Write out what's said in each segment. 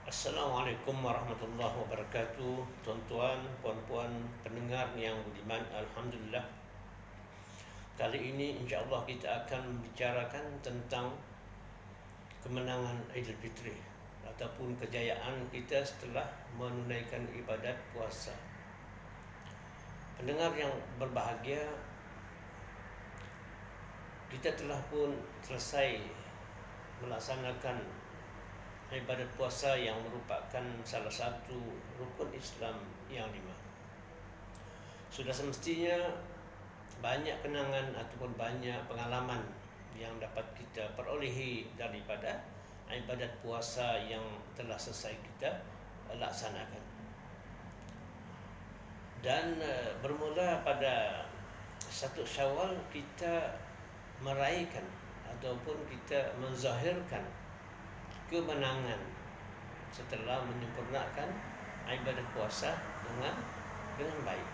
Assalamualaikum warahmatullahi wabarakatuh. Tuan-tuan, puan-puan, pendengar yang budiman, Alhamdulillah. Kali ini insya-Allah kita akan membicarakan tentang kemenangan Aidilfitri ataupun kejayaan kita setelah menunaikan ibadat puasa. Pendengar yang berbahagia, kita telah pun selesai melaksanakan ibadat puasa yang merupakan salah satu rukun Islam yang 5. Sudah semestinya banyak kenangan ataupun banyak pengalaman yang dapat kita perolehi daripada ibadat puasa yang telah selesai kita laksanakan. Dan bermula pada 1 Syawal kita meraihkan ataupun kita menzahirkan kemenangan setelah menyempurnakan ibadat puasa dengan baik.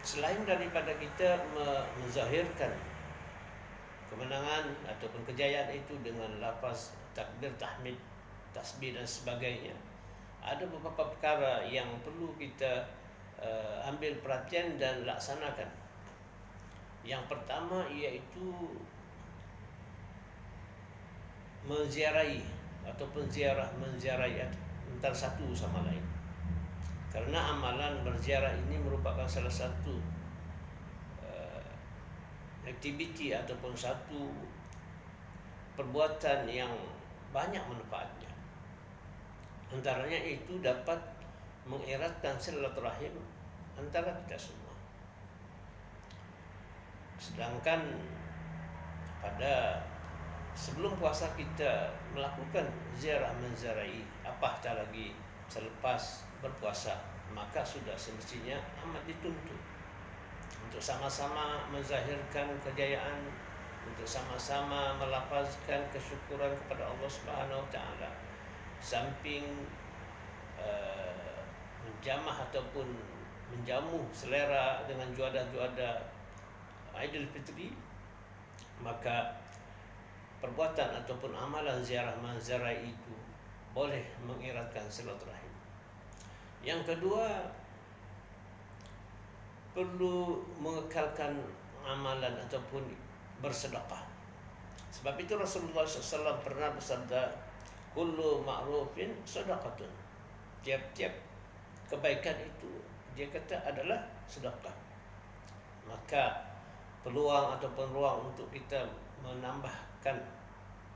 Selain daripada kita menzahirkan kemenangan ataupun kejayaan itu dengan lafaz takbir, tahmid, tasbih dan sebagainya, ada beberapa perkara yang perlu kita ambil perhatian dan laksanakan. Yang pertama iaitu menziarahi ataupun menziarahi antara satu sama lain. Karena amalan berziarah ini merupakan salah satu aktiviti ataupun satu perbuatan yang banyak manfaatnya. Antaranya itu dapat mengeratkan silaturahim antara kita semua. Sedangkan pada sebelum puasa kita melakukan ziarah menziarahi, apatah lagi selepas berpuasa, maka sudah semestinya amat dituntut untuk sama-sama menzahirkan kejayaan, untuk sama-sama melafazkan kesyukuran kepada Allah Subhanahu wa taala. Samping menjamah ataupun menjamu selera dengan juada-juada Aidilfitri, maka perbuatan ataupun amalan ziarah menziarahi itu boleh mengeratkan silaturahim. Yang kedua, perlu mengekalkan amalan ataupun bersedekah. Sebab itu Rasulullah SAW pernah bersabda, kullu ma'rufin sedekatun. Tiap-tiap kebaikan itu dia kata adalah sedekah. Maka peluang ataupun ruang untuk kita menambahkan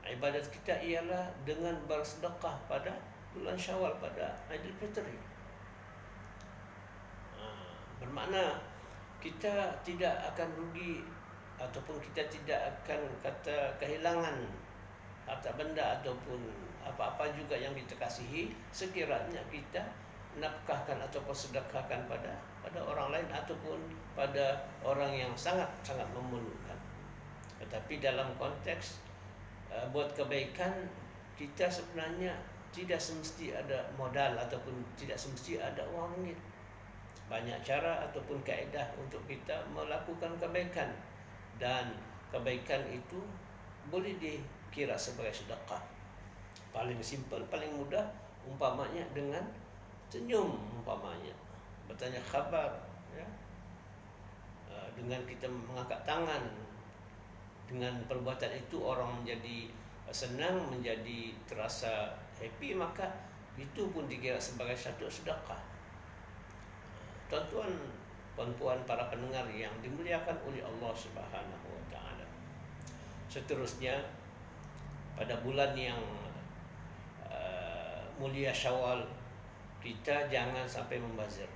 ibadat kita ialah dengan bersedekah pada bulan Syawal, pada Aidilfitri. Bermakna kita tidak akan rugi ataupun kita tidak akan kata kehilangan harta benda ataupun apa-apa juga yang kita kasihi sekiranya kita nafkahkan ataupun sedekahkan pada orang lain ataupun pada orang yang sangat memerlukan. Tetapi dalam konteks buat kebaikan, kita sebenarnya tidak semesti ada modal ataupun tidak semesti ada wang ringgit. Banyak cara ataupun kaedah untuk kita melakukan kebaikan, dan kebaikan itu boleh dikira sebagai sedekah. Paling simple, paling mudah, umpamanya dengan senyum, umpamanya bertanya khabar, ya, dengan kita mengangkat tangan. Dengan perbuatan itu orang menjadi senang, menjadi terasa happy, maka itu pun dikira sebagai satu sedekah. Tuan-tuan, puan-puan, para pendengar yang dimuliakan oleh Allah Subhanahu wa taala. Seterusnya, pada bulan yang mulia Syawal, kita jangan sampai membazir.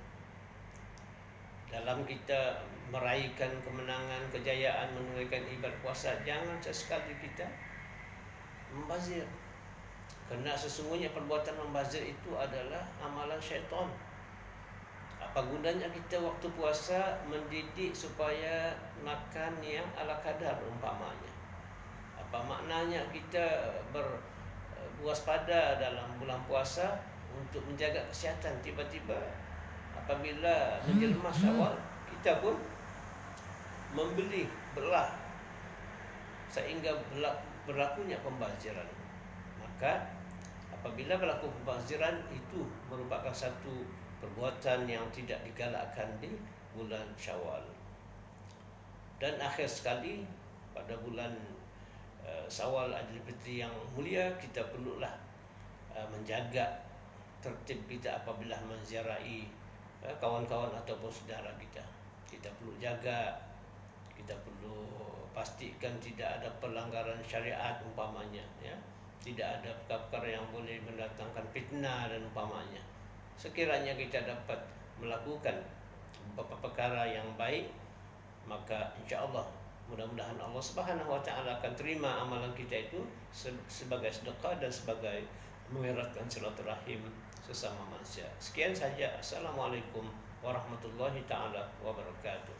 Dalam kita meraihkan kemenangan, kejayaan, menunaikan ibadah puasa, jangan sesekali kita membazir. Kerana sesungguhnya perbuatan membazir itu adalah amalan syaitan. Apa gunanya kita waktu puasa mendidik supaya makan yang ala kadar umpamanya? Apa maknanya kita berwaspada dalam bulan puasa untuk menjaga kesihatan? Tiba-tiba apabila menjelma Syawal, kita pun membeli belah sehingga berlakunya pembaziran. masyarakat apabila berlaku pembaziran itu merupakan satu perbuatan yang tidak digalakkan di bulan Syawal. Dan akhir sekali pada bulan Syawal Aidilfitri yang mulia, kita perlulah menjaga tertib kita apabila menziarahi kawan-kawan ataupun saudara kita. Kita perlu jaga, kita perlu pastikan tidak ada pelanggaran syariat umpamanya, ya. Tidak ada perkara yang boleh mendatangkan fitnah dan umpamanya. Sekiranya kita dapat melakukan beberapa perkara yang baik, maka insya-Allah mudah-mudahan Allah Subhanahu wa taala akan terima amalan kita itu sebagai sedekah dan sebagai mengeratkan silaturahim sesama manusia. Sekian saja. Assalamualaikum warahmatullahi taala wabarakatuh.